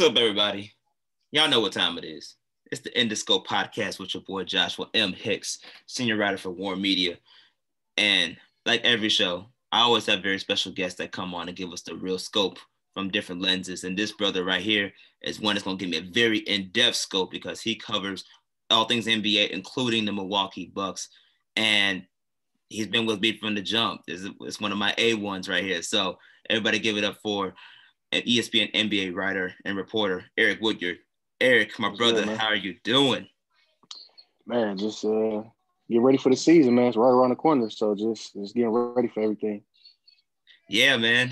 What's up, everybody? Y'all know what time it is. It's the Endoscope podcast with your boy Joshua M. Hicks, senior writer for Warren Media. And like every show, I always have very special guests that come on and give us the real scope from different lenses. And this brother right here is one that's going to give me a very in-depth scope because he covers all things NBA, including the Milwaukee Bucks. And he's been with me from the jump. It's one of my A1s right here. So everybody give it up for an ESPN NBA writer and reporter, Eric Woodyard. Eric, my brother, how are you doing? Man, just get ready for the season, man. It's right around the corner, so just getting ready for everything. Yeah, man.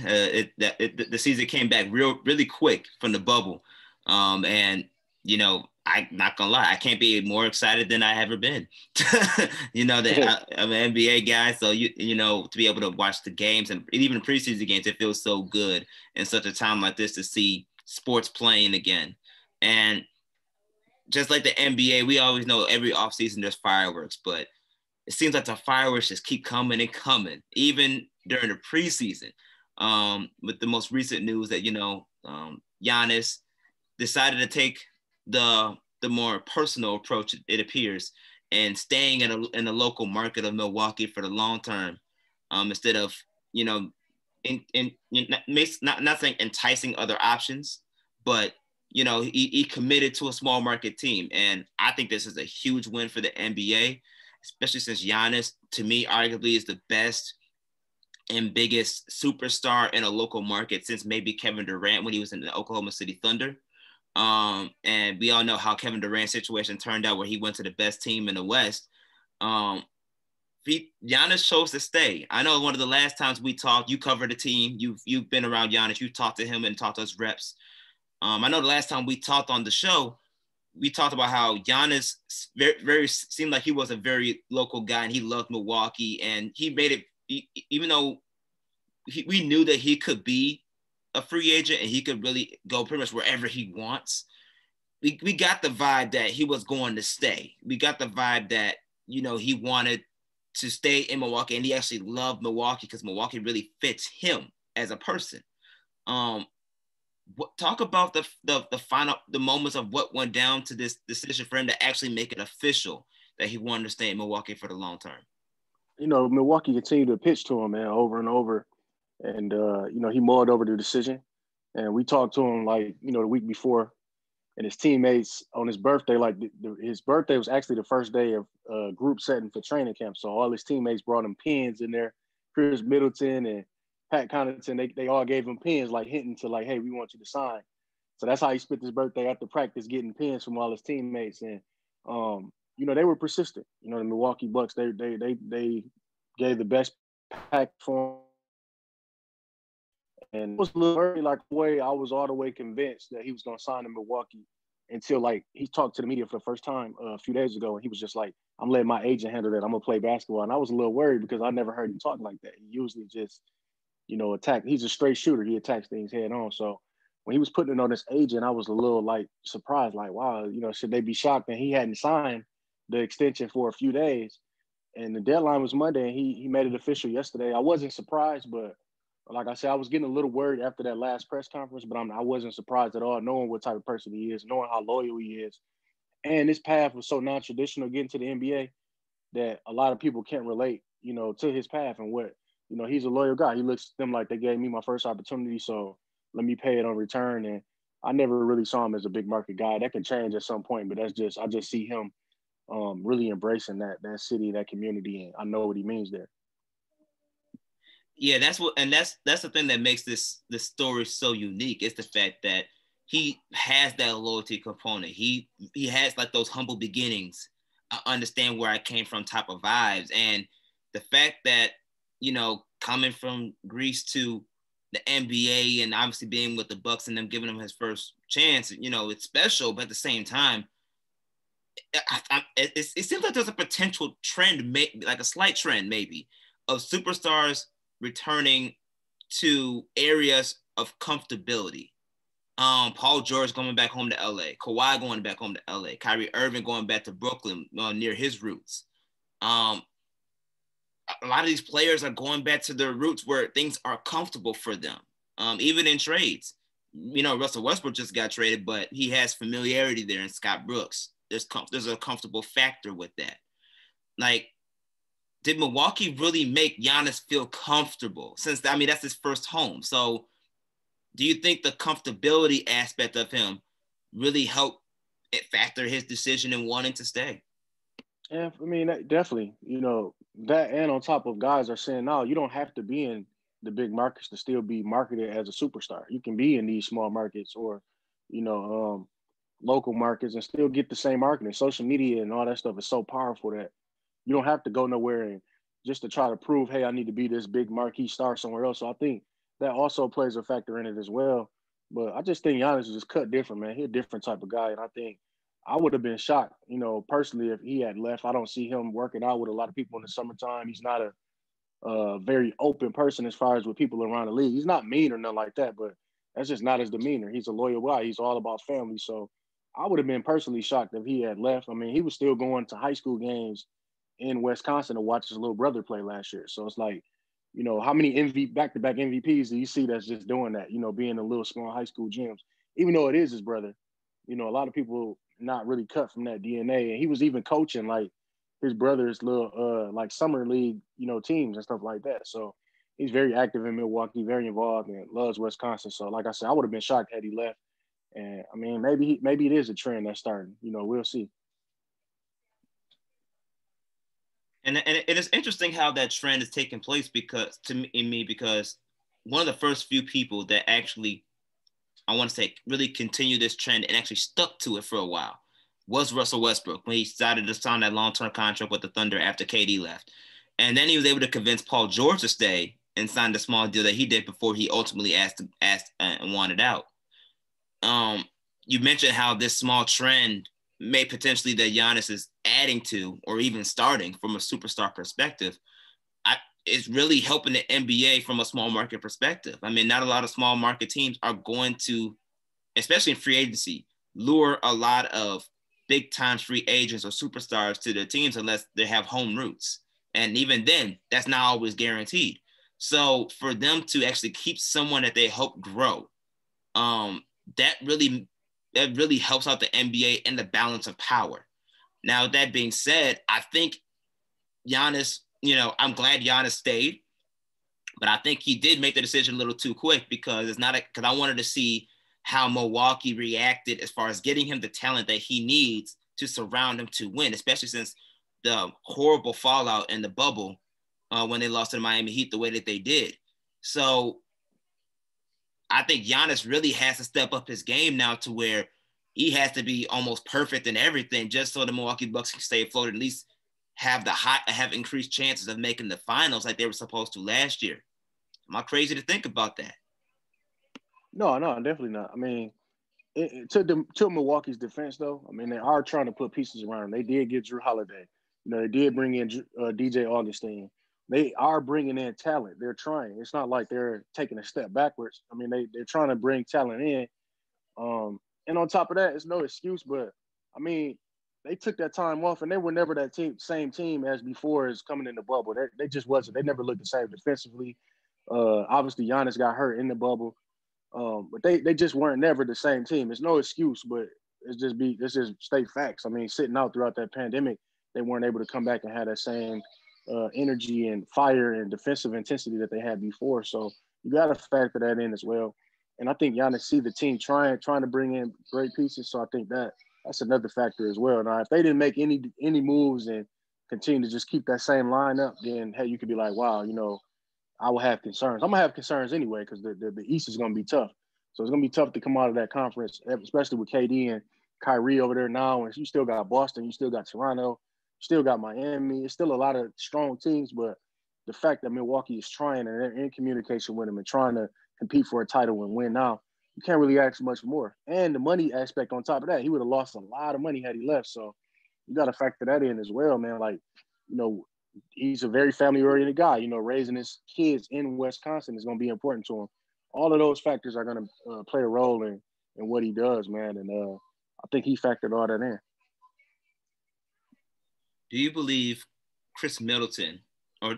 The season came back really quick from the bubble, and you know, I'm not gonna lie, I can't be more excited than I ever been. You know that I'm an NBA guy, so you know to be able to watch the games and even preseason games, it feels so good in such a time like this to see sports playing again. And just like the NBA, we always know every offseason there's fireworks, but it seems like the fireworks just keep coming and coming, even during the preseason. With the most recent news that Giannis decided to take the more personal approach, it appears, and staying in a local market of Milwaukee for the long term, instead of not saying enticing other options, but he committed to a small market team, and I think this is a huge win for the NBA, especially since Giannis, to me, arguably is the best and biggest superstar in a local market since maybe Kevin Durant when he was in the Oklahoma City Thunder. And we all know how Kevin Durant's situation turned out, where he went to the best team in the West. Giannis chose to stay. I know one of the last times we talked, you covered the team. You've been around Giannis. You talked to him and talked to us reps. I know the last time we talked on the show, we talked about how Giannis very seemed like he was a very local guy and he loved Milwaukee, and he made it, even though we knew that he could be a free agent and he could really go pretty much wherever he wants. We got the vibe that he was going to stay. We got the vibe that, he wanted to stay in Milwaukee, and he actually loved Milwaukee because Milwaukee really fits him as a person. Talk about the moments of what went down to this decision for him to actually make it official that he wanted to stay in Milwaukee for the long term. Milwaukee continued to pitch to him, man, over and over. And, he mulled over the decision. And we talked to him, the week before. And his teammates on his birthday, his birthday was actually the first day of group setting for training camp. So all his teammates brought him pins in there. Chris Middleton and Pat Connaughton, they all gave him pins, hinting to, hey, we want you to sign. So that's how he spent his birthday after practice, getting pins from all his teammates. And, they were persistent. The Milwaukee Bucks, they gave the best pack for him. And it was a little early, I was all the way convinced that he was going to sign in Milwaukee until, he talked to the media for the first time a few days ago. And he was just like, I'm letting my agent handle that. I'm going to play basketball. And I was a little worried because I never heard him talk like that. He usually just, attack. He's a straight shooter. He attacks things head on. So when he was putting it on his agent, I was a little, surprised, wow, should they be shocked that he hadn't signed the extension for a few days? And the deadline was Monday, and he made it official yesterday. I wasn't surprised, but like I said, I was getting a little worried after that last press conference, but I wasn't surprised at all, knowing what type of person he is, knowing how loyal he is. And his path was so non-traditional getting to the NBA that a lot of people can't relate, to his path and what, he's a loyal guy. He looks at them like they gave me my first opportunity, so let me pay it on return. And I never really saw him as a big market guy. That can change at some point, but I just see him really embracing that city, that community, and I know what he means there. Yeah, that's the thing that makes this story so unique. Is the fact that he has that loyalty component. He has those humble beginnings. I understand where I came from type of vibes, and the fact that coming from Greece to the NBA and obviously being with the Bucks and them giving him his first chance, it's special. But at the same time, it seems like there's a potential trend, like a slight trend maybe, of superstars returning to areas of comfortability. Paul George going back home to LA, Kawhi going back home to LA, Kyrie Irving going back to Brooklyn near his roots. A lot of these players are going back to their roots where things are comfortable for them, even in trades. Russell Westbrook just got traded, but he has familiarity there in Scott Brooks. There's a comfortable factor with that. Like, did Milwaukee really make Giannis feel comfortable? Since, that's his first home. So do you think the comfortability aspect of him really helped it factor his decision in wanting to stay? Yeah, definitely, that, and on top of guys are saying now, you don't have to be in the big markets to still be marketed as a superstar. You can be in these small markets or, local markets and still get the same marketing. Social media and all that stuff is so powerful that you don't have to go nowhere and just to try to prove, hey, I need to be this big marquee star somewhere else. So I think that also plays a factor in it as well. But I just think Giannis is just cut different, man. He's a different type of guy. And I think I would have been shocked, personally, if he had left. I don't see him working out with a lot of people in the summertime. He's not a very open person as far as with people around the league. He's not mean or nothing like that, but that's just not his demeanor. He's a loyal guy. He's all about family. So I would have been personally shocked if he had left. He was still going to high school games in Wisconsin to watch his little brother play last year. So it's like, how many back-to-back MVPs do you see that's just doing that, being in little small high school gyms, even though it is his brother. A lot of people not really cut from that DNA. And he was even coaching like his brother's little like summer league, teams and stuff like that. So he's very active in Milwaukee, very involved, and loves Wisconsin. So like I said, I would have been shocked had he left. And maybe it is a trend that's starting. We'll see. And it is interesting how that trend is taking place because one of the first few people that actually, I want to say, really continue this trend and actually stuck to it for a while was Russell Westbrook when he decided to sign that long-term contract with the Thunder after KD left. And then he was able to convince Paul George to stay and sign the small deal that he did before he ultimately asked and wanted out. You mentioned how this small trend may potentially that Giannis is adding to or even starting from a superstar perspective. It's really helping the NBA from a small market perspective. Not a lot of small market teams are going to, especially in free agency, lure a lot of big time free agents or superstars to their teams unless they have home roots. And even then, that's not always guaranteed. So for them to actually keep someone that they hope grow, that really helps out the NBA and the balance of power. Now, that being said, I think Giannis, I'm glad Giannis stayed, but I think he did make the decision a little too quick because I wanted to see how Milwaukee reacted as far as getting him the talent that he needs to surround him to win, especially since the horrible fallout in the bubble when they lost to the Miami Heat the way that they did. So I think Giannis really has to step up his game now to where he has to be almost perfect in everything just so the Milwaukee Bucks can stay afloat, at least have increased chances of making the finals like they were supposed to last year. Am I crazy to think about that? No, definitely not. To Milwaukee's defense, though, they are trying to put pieces around him. They did get Drew Holiday. They did bring in DJ Augustine. They are bringing in talent. They're trying. It's not like they're taking a step backwards. They're trying to bring talent in. And on top of that, it's no excuse, but they took that time off and they were never that same team as before as coming in the bubble. They just wasn't. They never looked the same defensively. Obviously, Giannis got hurt in the bubble. But they just weren't never the same team. It's no excuse, but this is state facts. Sitting out throughout that pandemic, they weren't able to come back and have that same energy and fire and defensive intensity that they had before. So you got to factor that in as well. And I think Giannis see the team trying to bring in great pieces. So I think that's another factor as well. Now, if they didn't make any moves and continue to just keep that same lineup, then hey, you could be like, wow, I will have concerns. I'm gonna have concerns anyway because the East is gonna be tough. So it's gonna be tough to come out of that conference, especially with KD and Kyrie over there now. And you still got Boston, you still got Toronto, you still got Miami. It's still a lot of strong teams, but the fact that Milwaukee is trying and they're in communication with them and trying to compete for a title and win now, you can't really ask much more. And the money aspect on top of that, he would have lost a lot of money had he left. So you got to factor that in as well, man. Like, he's a very family-oriented guy. Raising his kids in Wisconsin is going to be important to him. All of those factors are going to play a role in what he does, man. And I think he factored all that in. Do you believe Chris Middleton, or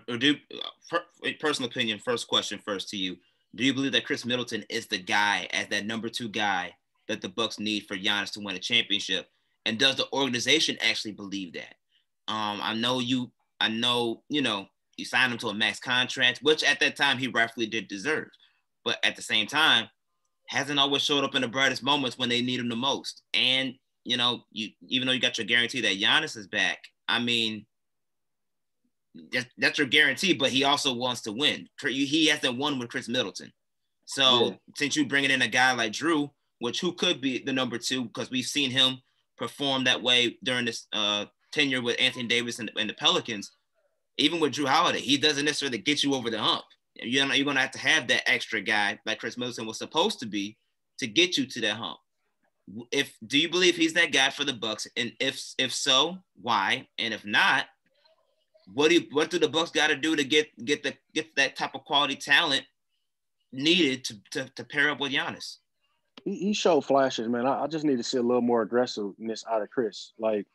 personal opinion, first question first to you, Do you believe that Chris Middleton is the guy, as that number 2 guy that the Bucks need for Giannis to win a championship? And does the organization actually believe that? I know you signed him to a max contract, which at that time he rightfully did deserve. But at the same time, hasn't always showed up in the brightest moments when they need him the most. And, even though you got your guarantee that Giannis is back, I mean, that's your guarantee, but he also wants to win. He hasn't won with Chris Middleton. So since you bringing in a guy like Drew, who could be the number 2, because we've seen him perform that way during this tenure with Anthony Davis and the Pelicans, even with Drew Holiday, he doesn't necessarily get you over the hump. You're going to have that extra guy like Chris Middleton was supposed to be to get you to that hump. Do you believe he's that guy for the Bucks? And if so, why? And if not, what do the Bucks got to do to get that type of quality talent needed to pair up with Giannis? He showed flashes, man. I just need to see a little more aggressiveness out of Chris. Like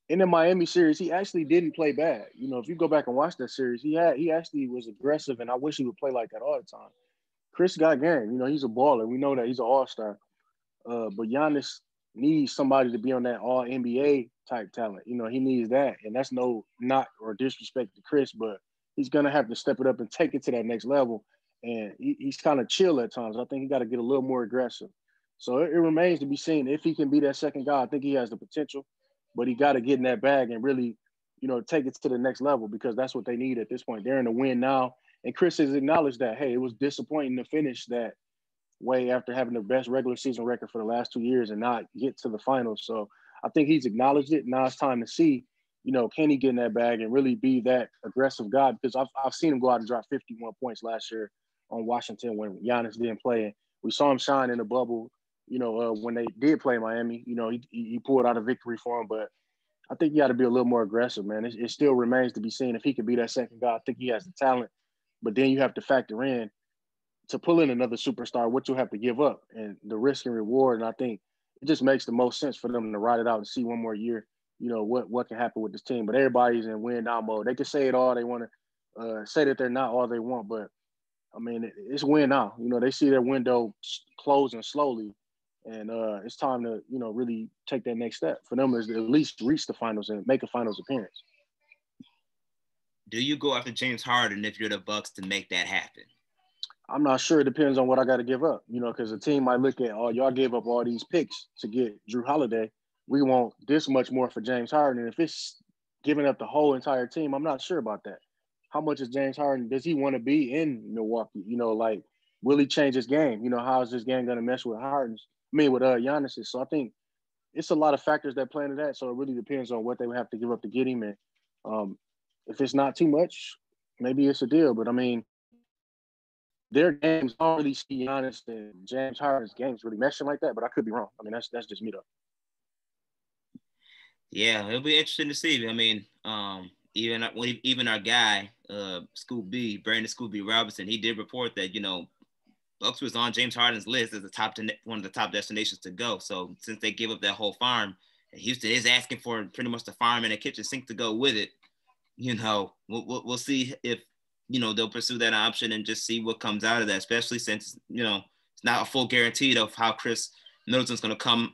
in the Miami series, he actually didn't play bad. If you go back and watch that series, he actually was aggressive, and I wish he would play like that all the time. Chris got game. He's a baller. We know that he's an all-star. But Giannis needs somebody to be on that all-NBA type talent. He needs that. And that's no knock or disrespect to Chris, but he's going to have to step it up and take it to that next level. And he's kind of chill at times. I think he got to get a little more aggressive. So it remains to be seen if he can be that second guy. I think he has the potential, but he got to get in that bag and really, take it to the next level, because that's what they need at this point. They're in the win now. And Chris has acknowledged that, hey, it was disappointing to finish that way after having the best regular season record for the last 2 years and not get to the finals. So I think he's acknowledged it. Now it's time to see, can he get in that bag and really be that aggressive guy? Because I've seen him go out and drop 51 points last year on Washington when Giannis didn't play. And we saw him shine in the bubble, when they did play Miami. He pulled out a victory for him. But I think you got to be a little more aggressive, man. It still remains to be seen if he can be that second guy. I think he has the talent. But then you have to factor in, to pull in another superstar, what you'll have to give up and the risk and reward. And I think it just makes the most sense for them to ride it out and see one more year, what can happen with this team. But everybody's in win now mode. They can say it all they want to say that they're not all they want, but I mean, it's win now. They see their window closing slowly, and it's time to, really take that next step for them, is to at least reach the finals and make a finals appearance. Do you go after James Harden if you're the Bucks to make that happen? I'm not sure. It depends on what I got to give up, because the team might look at, y'all gave up all these picks to get Drew Holiday. We want this much more for James Harden. And if it's giving up the whole entire team, I'm not sure about that. How much is James Harden? Does he want to be in Milwaukee? Will he change his game? How is this game going to mesh with Giannis's? So I think it's a lot of factors that play into that. So it really depends on what they would have to give up to get him. And if it's not too much, maybe it's a deal. But I mean, their games, I don't really see Giannis and James Harden's games really meshing like that, but I could be wrong. I mean, that's just me though. Yeah, it'll be interesting to see. I mean, even our guy, Scoop B, Brandon Scoop B Robinson, he did report that, Bucks was on James Harden's list as one of the top destinations to go. So since they gave up that whole farm, Houston is asking for pretty much the farm and a kitchen sink to go with it. We'll see if, they'll pursue that option and just see what comes out of that, especially since, it's not a full guarantee of how Chris Middleton's going to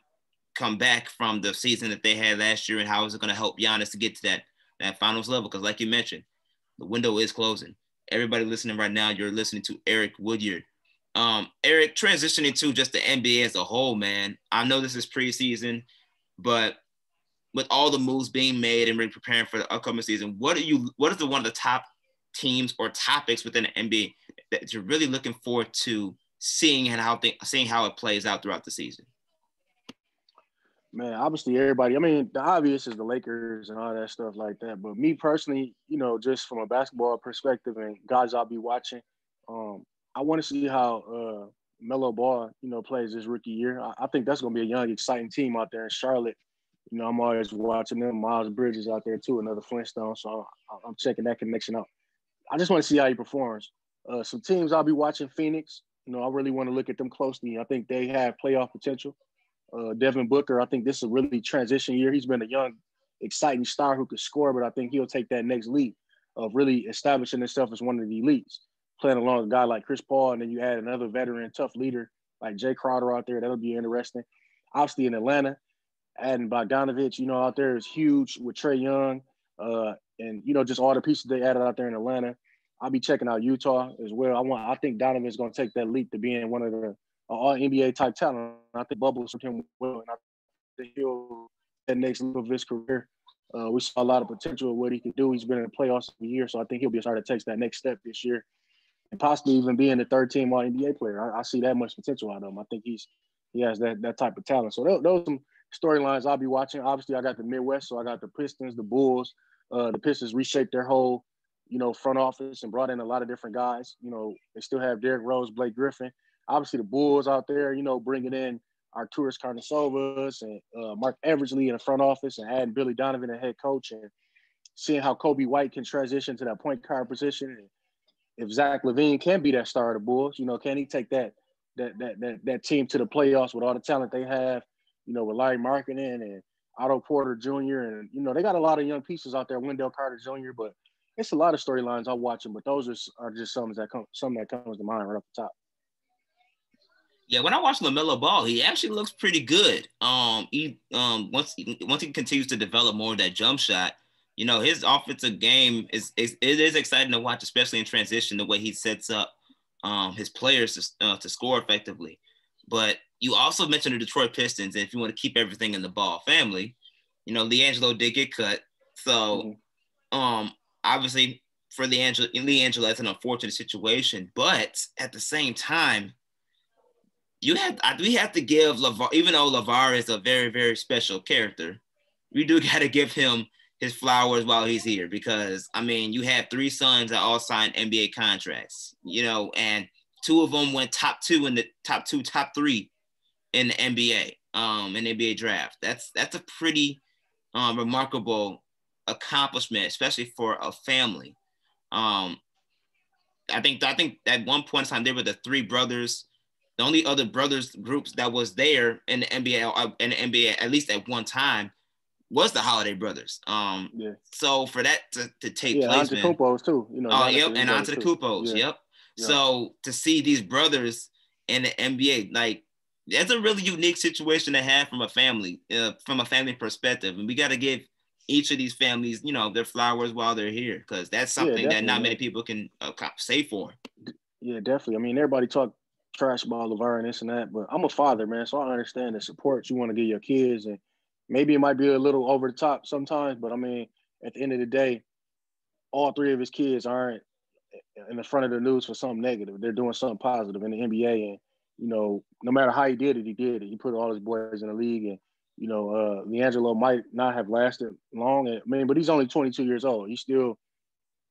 come back from the season that they had last year, and how is it going to help Giannis to get to that finals level. Because like you mentioned, the window is closing. Everybody listening right now, you're listening to Eric Woodyard. Eric, transitioning to just the NBA as a whole, man, I know this is preseason, but with all the moves being made and really preparing for the upcoming season, what is one of the top teams or topics within the NBA that you're really looking forward to seeing how it plays out throughout the season? Man, obviously everybody, I mean, the obvious is the Lakers and all that stuff like that. But me personally, just from a basketball perspective and guys I'll be watching, I want to see how Melo Ball, plays his rookie year. I think that's going to be a young, exciting team out there in Charlotte. I'm always watching them. Miles Bridges out there too, another Flintstone. So I'm checking that connection out. I just want to see how he performs. Some teams I'll be watching, Phoenix. I really want to look at them closely. I think they have playoff potential. Devin Booker, I think this is a really transition year. He's been a young, exciting star who could score, but I think he'll take that next leap of really establishing himself as one of the elites. playing along a guy like Chris Paul, and then you add another veteran, tough leader like Jay Crowder out there. That'll be interesting. Obviously in Atlanta, adding Bogdanovich, out there is huge with Trae Young, and just all the pieces they added out there in Atlanta. I'll be checking out Utah as well. I think Donovan's going to take that leap to being one of the all NBA type talent. I think bubbles with him well, and I think he'll that next level of his career. We saw a lot of potential of what he could do. He's been in the playoffs for a year, so I think he'll be a starter that takes that next step this year, and possibly even being the third-team All-NBA player. I see that much potential out of him. I think he has that type of talent. So those are some storylines I'll be watching. Obviously, I got the Midwest, so I got the Pistons, the Bulls. The Pistons reshaped their whole, front office and brought in a lot of different guys. They still have Derrick Rose, Blake Griffin. Obviously, the Bulls out there, bringing in Arturas Karnisovas and Mark Eversley in the front office and adding Billy Donovan as head coach and seeing how Kobe White can transition to that point guard position. And if Zach LaVine can be that star of the Bulls, can he take that team to the playoffs with all the talent they have, with Larry Markkinen and Otto Porter Jr. And, they got a lot of young pieces out there, Wendell Carter Jr., but it's a lot of storylines I'm watching, but those are just some that comes to mind right off the top. Yeah, when I watch LaMelo Ball, he actually looks pretty good. Once he continues to develop more of that jump shot, his offensive game is exciting to watch, especially in transition, the way he sets up his players to score effectively. But you also mentioned the Detroit Pistons, and if you want to keep everything in the Ball family, LiAngelo did get cut. So obviously for LiAngelo, that's an unfortunate situation. But at the same time, we have to give LeVar, even though LeVar is a very, very special character, we do got to give him his flowers while he's here because, you have 3 sons that all signed NBA contracts, and 2 of them went top 3 in the NBA, in the NBA draft. That's a pretty remarkable accomplishment, especially for a family. I think at one point in time, there were the 3 brothers. The only other brothers groups that was there in the NBA, at least at one time, was the Holiday brothers. So for that to take place, Antetokounmpo's too. And Antetokounmpo's, yep. So to see these brothers in the NBA, like that's a really unique situation to have from a family perspective, and we got to give each of these families, their flowers while they're here, because that's something that not many people can say for. Yeah, definitely. everybody talk trash about LeVar and this and that, but I'm a father, man, so I understand the support you want to give your kids, and maybe it might be a little over the top sometimes, but at the end of the day, all 3 of his kids aren't in the front of the news for something negative. They're doing something positive in the NBA, and no matter how he did it, he did it. He put all his boys in the league, and LiAngelo might not have lasted long, but he's only 22 years old. He still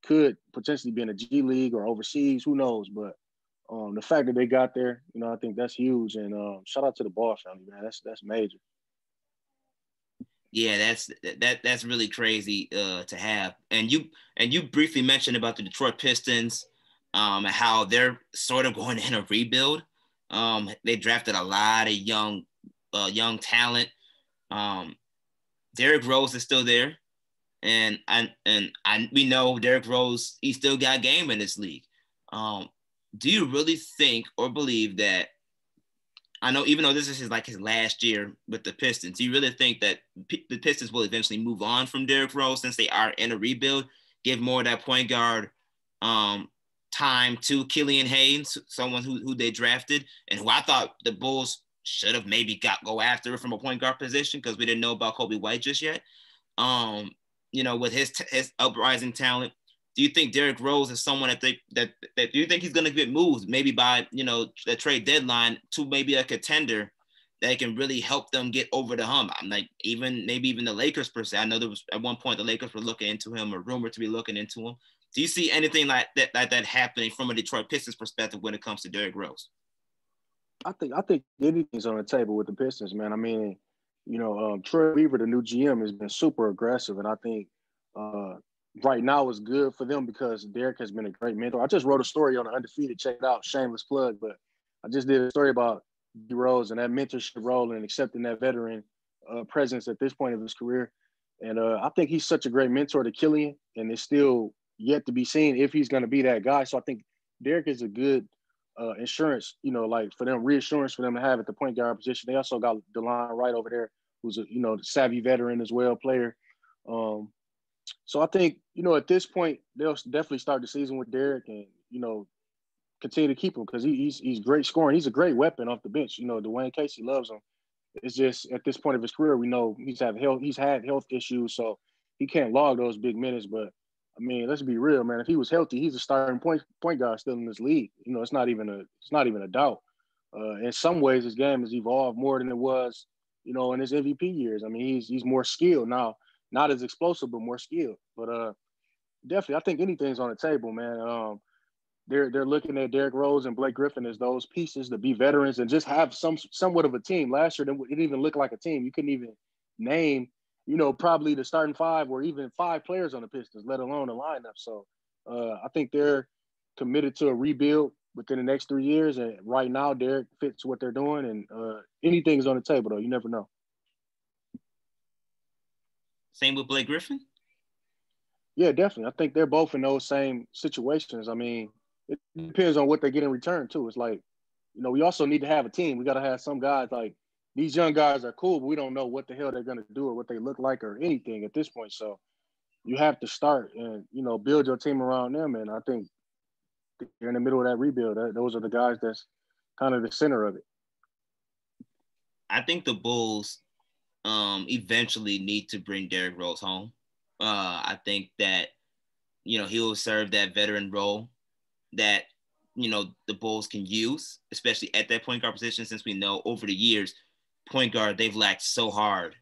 could potentially be in a G League or overseas, who knows, but the fact that they got there, I think that's huge. And shout out to the Ball family, man. That's major. Yeah, that's really crazy to have. And you briefly mentioned about the Detroit Pistons, and how they're sort of going in a rebuild. They drafted a lot of young talent. Derrick Rose is still there, and we know Derrick Rose, he still got game in this league. Do you really think or believe that, I know even though this is his last year with the Pistons, do you really think that the Pistons will eventually move on from Derrick Rose since they are in a rebuild, give more of that point guard time to Killian Haynes, someone who they drafted and who I thought the Bulls should have maybe go after from a point guard position because we didn't know about Kobe White just yet. With his uprising talent, do you think Derrick Rose is someone that do you think he's going to get moved maybe by, the trade deadline to maybe a contender that can really help them get over the hump? I'm like, maybe even the Lakers per se. I know there was at one point the Lakers were looking into him or rumored to be looking into him. Do you see anything like that happening from a Detroit Pistons perspective when it comes to Derrick Rose? I think anything's on the table with the Pistons, man. Troy Weaver, the new GM, has been super aggressive, and I think right now is good for them because Derrick has been a great mentor. I just wrote a story on the Undefeated. Check it out, shameless plug, but I just did a story about D Rose and that mentorship role and accepting that veteran presence at this point of his career. And I think he's such a great mentor to Killian, and it's still yet to be seen if he's going to be that guy. So I think Derek is a good insurance, like for them, reassurance for them to have at the point guard position. They also got DeLon Wright over there, who's a savvy veteran as well, player. So I think at this point they'll definitely start the season with Derek, and continue to keep him because he's great scoring. He's a great weapon off the bench. Dwayne Casey loves him. It's just at this point of his career, we know he's had health issues, so he can't log those big minutes. But I mean, let's be real, man. If he was healthy, he's a starting point guard still in this league. It's not even a doubt. In some ways, his game has evolved more than it was, in his MVP years. I mean, he's more skilled now, not as explosive, but more skilled. But definitely, I think anything's on the table, man. They're looking at Derrick Rose and Blake Griffin as those pieces to be veterans and just have somewhat of a team. Last year, it didn't even look like a team. You couldn't even name, probably the starting five or even five players on the Pistons, let alone a lineup. So I think they're committed to a rebuild within the next 3 years. And right now, Derrick fits what they're doing. And anything is on the table, though. You never know. Same with Blake Griffin? Yeah, definitely. I think they're both in those same situations. I mean, it depends on what they get in return, too. It's like, we also need to have a team. We got to have some guys like these young guys are cool, but we don't know what the hell they're going to do or what they look like or anything at this point. So you have to start and, build your team around them. And I think they're in the middle of that rebuild. Those are the guys that's kind of the center of it. I think the Bulls eventually need to bring Derrick Rose home. I think that, he will serve that veteran role that, the Bulls can use, especially at that point guard position, since we know over the years, point guard, they've lacked so hard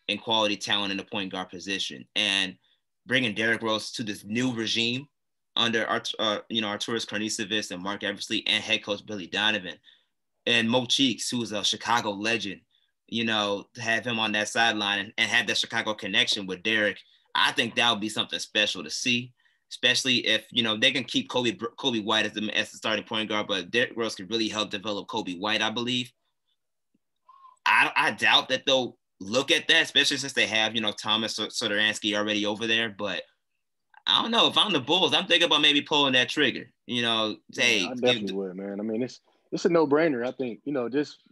in quality talent in the point guard position. And bringing Derrick Rose to this new regime under Arturas Karnisovas and Mark Eversley and head coach Billy Donovan and Mo Cheeks, who is a Chicago legend, to have him on that sideline and have that Chicago connection with Derrick, I think that would be something special to see. Especially if, they can keep Kobe White as the starting point guard, but Derrick Rose could really help develop Kobe White, I believe. I doubt that they'll look at that, especially since they have, Thomas Satoransky already over there. But I don't know. If I'm the Bulls, I'm thinking about maybe pulling that trigger. I definitely would, man. I mean, it's a no-brainer. I think,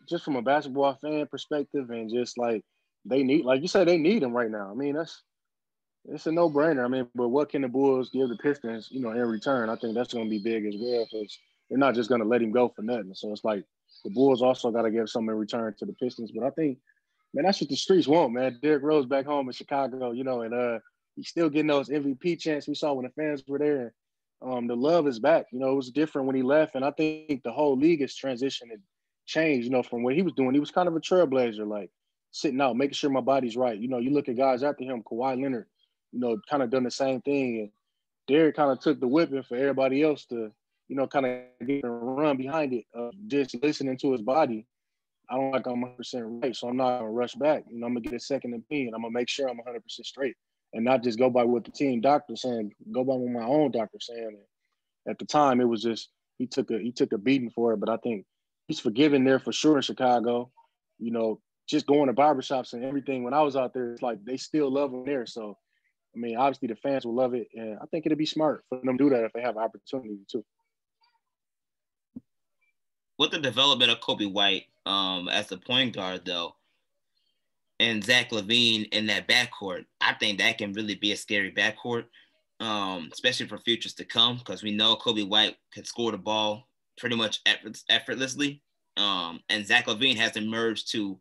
just from a basketball fan perspective and just like they need, like you said, they need him right now. I mean, it's a no-brainer. I mean, but what can the Bulls give the Pistons, in return? I think that's going to be big as well because they're not just going to let him go for nothing. So it's like the Bulls also got to give something in return to the Pistons. But I think, man, that's what the streets want, man. Derrick Rose back home in Chicago, and he's still getting those MVP chants we saw when the fans were there. The love is back. It was different when he left, and I think the whole league has transitioned and changed, from what he was doing. He was kind of a trailblazer, like sitting out, making sure my body's right. You look at guys after him, Kawhi Leonard, kind of done the same thing. And Derrick kind of took the whipping for everybody else to, kind of get and run behind it, just listening to his body. I don't like I'm 100% right, so I'm not going to rush back. I'm going to get a second opinion. I'm going to make sure I'm 100% straight and not just go by what the team doctor saying, go by what my own doctor saying. And at the time, it was just he took a beating for it, but I think he's forgiven there for sure in Chicago. Just going to barbershops and everything. When I was out there, it's like they still love him there. So, I mean, obviously the fans will love it, and I think it'd be smart for them to do that if they have opportunity to. With the development of Kobe White as the point guard, though, and Zach LaVine in that backcourt, I think that can really be a scary backcourt, especially for futures to come, because we know Kobe White can score the ball pretty much effortlessly. And Zach LaVine has emerged to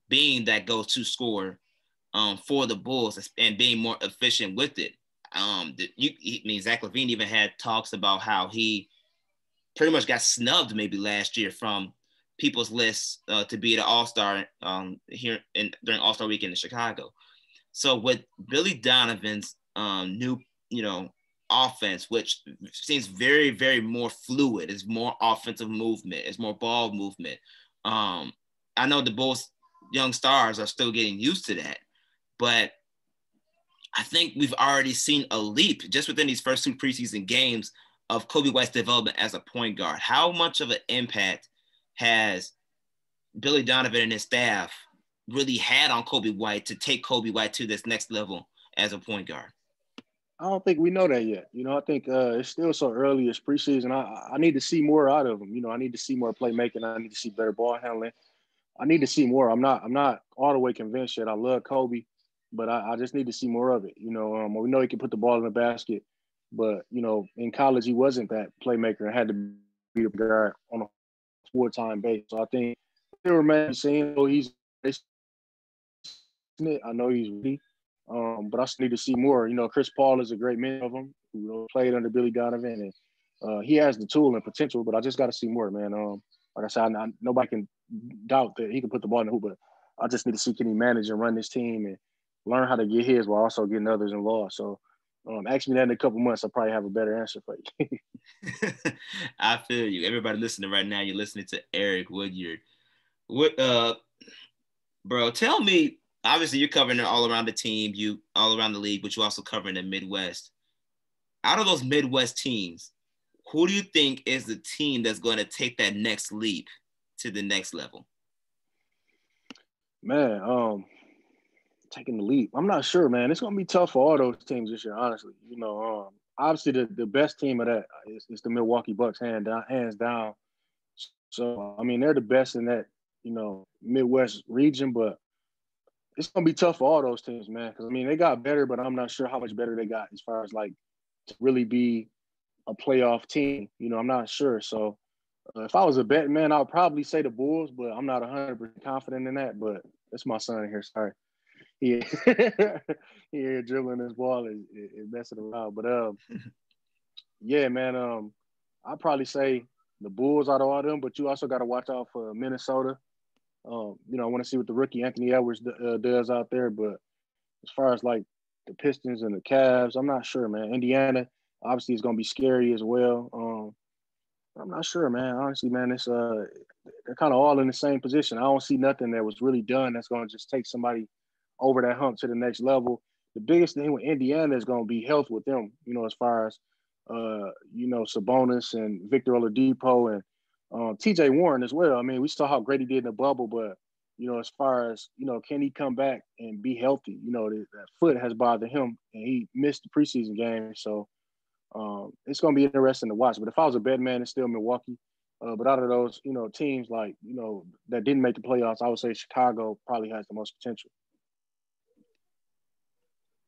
being that go-to scorer for the Bulls and being more efficient with it. Zach LaVine even had talks about how he pretty much got snubbed maybe last year from people's lists to be the All-Star during All-Star weekend in Chicago. So with Billy Donovan's new, offense, which seems very, very more fluid, it's more offensive movement, it's more ball movement. I know the Bulls' young stars are still getting used to that, but I think we've already seen a leap just within these first two preseason games of Kobe White's development as a point guard. How much of an impact has Billy Donovan and his staff really had on Kobe White to take Kobe White to this next level as a point guard? I don't think we know that yet. I think it's still so early. It's preseason. I need to see more out of him. I need to see more playmaking. I need to see better ball handling. I need to see more. I'm not all the way convinced yet. I love Kobe, but I just need to see more of it. We know he can put the ball in the basket, but in college he wasn't that playmaker and had to be a guard on a full-time basis. So I think still remains seeing. I know he's ready, but I still need to see more. Chris Paul is a great man of him who played under Billy Donovan, and he has the tool and potential. But I just got to see more, man. Like I said, nobody can doubt that he can put the ball in the hoop, but I just need to see can he manage and run this team and learn how to get his while also getting others involved. So ask me that in a couple months, I'll probably have a better answer for you. I feel you. Everybody listening right now, you're listening to Eric Woodyard. What, bro, tell me, obviously you're covering it all around the team, you all around the league, but you're also covering the Midwest. Out of those Midwest teams, who do you think is the team that's going to take that next leap to the next level? Man, taking the leap. I'm not sure, man. It's gonna be tough for all those teams this year, honestly. Obviously the best team of that is the Milwaukee Bucks, hands down. So I mean, they're the best in that Midwest region, but it's gonna be tough for all those teams, man. Because I mean, they got better, but I'm not sure how much better they got as far as like to really be a playoff team. I'm not sure. So if I was a betting man, I would probably say the Bulls, but I'm not 100% confident in that. But it's my son here. Sorry. He here dribbling this ball and messing around. But yeah, man. I'd probably say the Bulls out of all them, but you also got to watch out for Minnesota. I want to see what the rookie Anthony Edwards does out there. But as far as like the Pistons and the Cavs, I'm not sure, man. Indiana obviously is going to be scary as well. I'm not sure, man. Honestly, man, it's they're kind of all in the same position. I don't see nothing that was really done that's going to just take somebody over that hump to the next level. The biggest thing with Indiana is going to be health with them, as far as, Sabonis and Victor Oladipo and TJ Warren as well. I mean, we saw how great he did in the bubble, but, as far as, can he come back and be healthy? That foot has bothered him and he missed the preseason game. So it's going to be interesting to watch. But if I was a bet man, it's still Milwaukee. But out of those, teams like, that didn't make the playoffs, I would say Chicago probably has the most potential.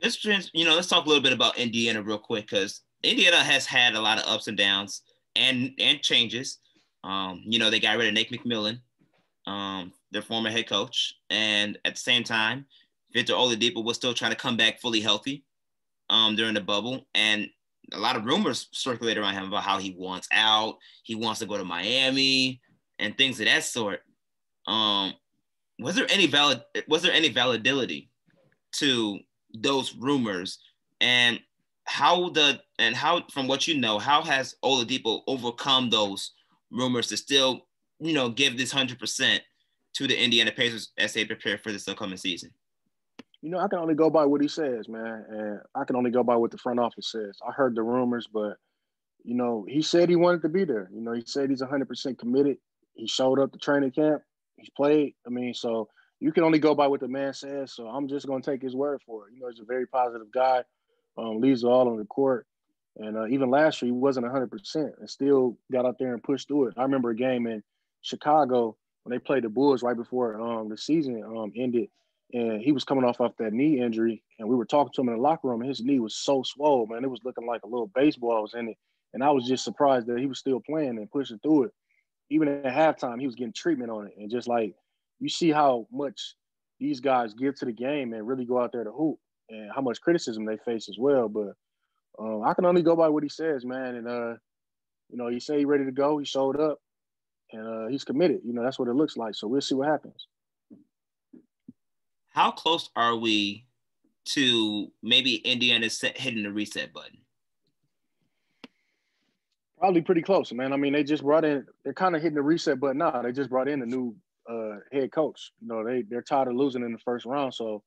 Let's talk a little bit about Indiana real quick because Indiana has had a lot of ups and downs and changes. They got rid of Nate McMillan, their former head coach, and at the same time, Victor Oladipo was still trying to come back fully healthy during the bubble, and a lot of rumors circulate around him about how he wants out, he wants to go to Miami, and things of that sort. Was there any validity to those rumors, and how from what you know, how has Oladipo overcome those rumors to still give this 100% to the Indiana Pacers as they prepare for this upcoming season? I can only go by what he says, man, and I can only go by what the front office says. I heard the rumors, but he said he wanted to be there. He said he's 100% committed. He showed up to training camp. He's played. I mean, so you can only go by what the man says. So I'm just going to take his word for it. He's a very positive guy, leaves it all on the court. And even last year, he wasn't 100% and still got out there and pushed through it. I remember a game in Chicago when they played the Bulls right before the season ended. And he was coming off that knee injury. And we were talking to him in the locker room. And his knee was so swole, man. It was looking like a little baseball was in it. And I was just surprised that he was still playing and pushing through it. Even at halftime, he was getting treatment on it. And just like, you see how much these guys give to the game and really go out there to hoop and how much criticism they face as well. But I can only go by what he says, man. And, he said he's ready to go. He showed up and he's committed. That's what it looks like. So we'll see what happens. How close are we to maybe Indiana hitting the reset button? Probably pretty close, man. I mean, they just brought in – they're kind of hitting the reset button now. They just brought in a new head coach. They're tired of losing in the first round. So,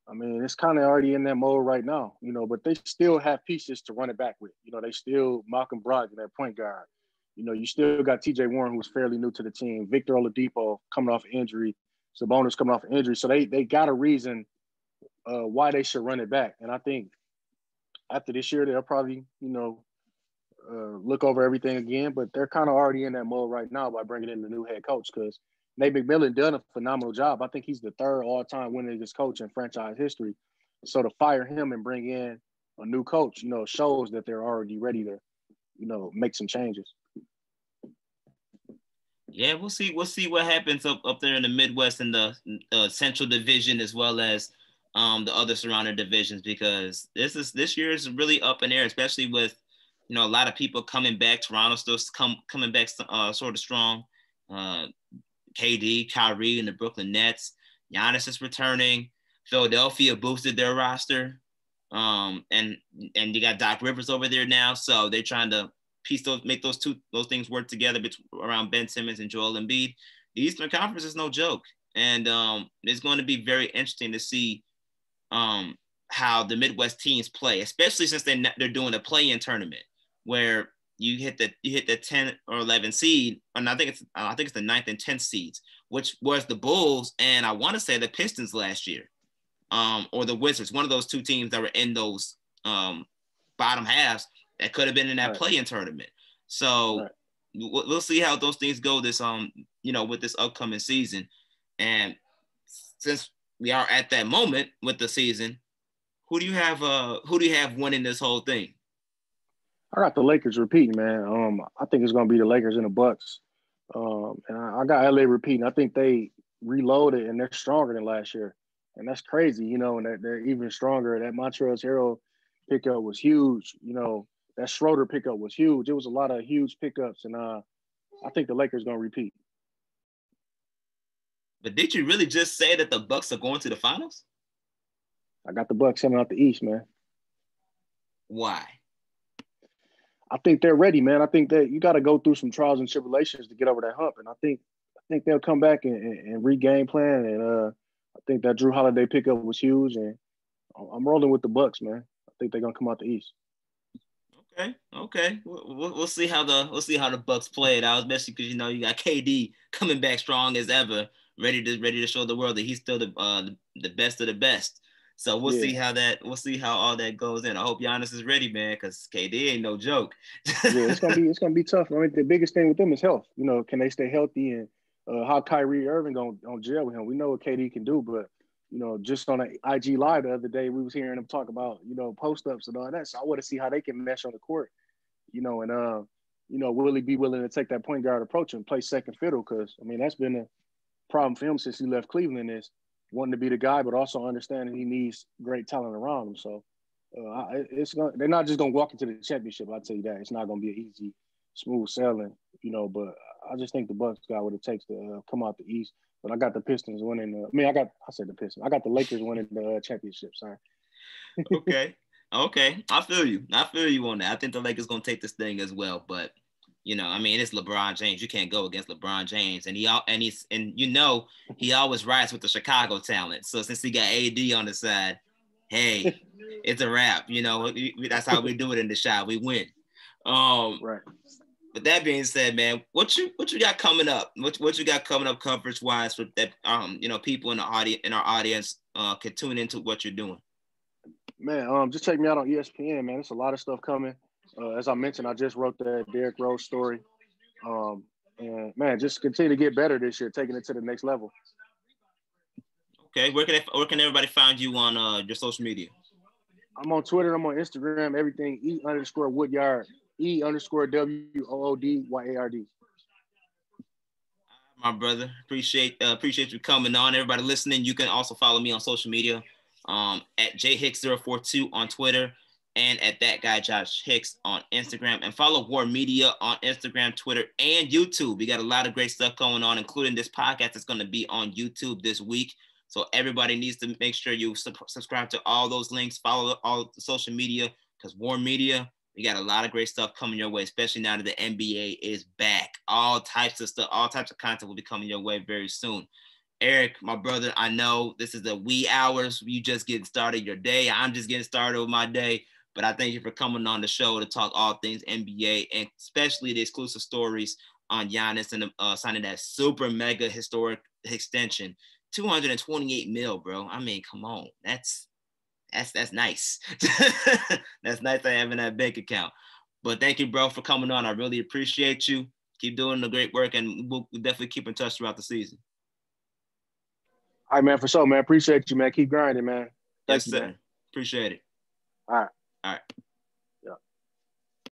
I mean, it's kind of already in that mode right now, but they still have pieces to run it back with. They still – Malcolm Brogdon, their point guard. You still got TJ Warren, who's fairly new to the team. Victor Oladipo coming off injury. Sabonis coming off injury. So they got a reason why they should run it back. And I think after this year, they'll probably, look over everything again. But they're kind of already in that mode right now by bringing in the new head coach because Nate McMillan done a phenomenal job. I think he's the third all-time winningest coach in franchise history. So to fire him and bring in a new coach, shows that they're already ready to, make some changes. Yeah, we'll see. We'll see what happens up there in the Midwest and the Central Division, as well as the other surrounding divisions, because this year is really up in air, especially with a lot of people coming back. Toronto still coming back sort of strong. KD, Kyrie, and the Brooklyn Nets. Giannis is returning. Philadelphia boosted their roster, and you got Doc Rivers over there now, so they're trying to make those things work together around Ben Simmons and Joel Embiid. The Eastern Conference is no joke, and it's going to be very interesting to see how the Midwest teams play, especially since they're doing a play-in tournament where you hit the 10 or 11 seed, and I think it's the 9th and 10th seeds, which was the Bulls and I want to say the Pistons last year, or the Wizards, one of those two teams that were in those bottom halves that could have been in that play-in tournament. So we'll see how those things go this with this upcoming season. And since we are at that moment with the season, who do you have winning this whole thing? I got the Lakers repeating, man. I think it's going to be the Lakers and the Bucks. And I got LA repeating. I think they reloaded and they're stronger than last year. And that's crazy, and they're even stronger. That Montrezl Harrell pickup was huge. That Schroeder pickup was huge. It was a lot of huge pickups. And I think the Lakers going to repeat. But did you really just say that the Bucks are going to the finals? I got the Bucks coming out the East, man. Why? I think they're ready, man. I think that you got to go through some trials and tribulations to get over that hump, and I think they'll come back and regain plan. And I think that Drew Holiday pickup was huge, and I'm rolling with the Bucks, man. I think they're gonna come out the East. Okay. We'll see how the Bucks play it out, especially because you got KD coming back strong as ever, ready to show the world that he's still the best of the best. So we'll see how all that goes in. I hope Giannis is ready, man, because KD ain't no joke. Yeah, it's gonna be tough. I mean, the biggest thing with them is health. Can they stay healthy, and how Kyrie Irving gonna gel with him? We know what KD can do, but just on an IG live the other day, we was hearing them talk about post ups and all that. So I want to see how they can mesh on the court. Will he be willing to take that point guard approach and play second fiddle? Because I mean, that's been a problem for him since he left Cleveland, is wanting to be the guy, but also understanding he needs great talent around him. So they're not just gonna walk into the championship. I'll tell you that. It's not gonna be an easy, smooth sailing, But I just think the Bucks got what it takes to come out the East. But I got the Pistons winning. I said the Pistons. I got the Lakers winning the championship. Sorry. Okay. I feel you on that. I think the Lakers gonna take this thing as well, but. It's LeBron James. You can't go against LeBron James, and he always rides with the Chicago talent. So since he got AD on the side, hey, it's a wrap. That's how we do it in the shot. We win. Right. But that being said, man, what you got coming up? What you got coming up coverage wise for that? People in our audience can tune into what you're doing. Man, just check me out on ESPN, man. There's a lot of stuff coming. As I mentioned, I just wrote that Derrick Rose story. And man, just continue to get better this year, taking it to the next level. Okay, where can everybody find you on your social media? I'm on Twitter. I'm on Instagram. Everything E_Woodyard. E_WOODYARD. My brother, appreciate you coming on. Everybody listening, you can also follow me on social media at jhicks042 on Twitter. And at that guy, Josh Hicks, on Instagram. And follow War Media on Instagram, Twitter, and YouTube. We got a lot of great stuff going on, including this podcast that's going to be on YouTube this week. So everybody needs to make sure you subscribe to all those links, follow all the social media, because War Media, we got a lot of great stuff coming your way, especially now that the NBA is back. All types of stuff, all types of content will be coming your way very soon. Eric, my brother, I know this is the wee hours. You just getting started your day. I'm just getting started with my day. But I thank you for coming on the show to talk all things NBA, and especially the exclusive stories on Giannis and signing that super mega historic extension. $228 million, bro. I mean, come on. That's That's nice. That's nice to have in that bank account. But thank you, bro, for coming on. I really appreciate you. Keep doing the great work, and we'll definitely keep in touch throughout the season. All right, man, for sure, man. Appreciate you, man. Keep grinding, man. Yes, Thank you, sir. man. Appreciate it. All right.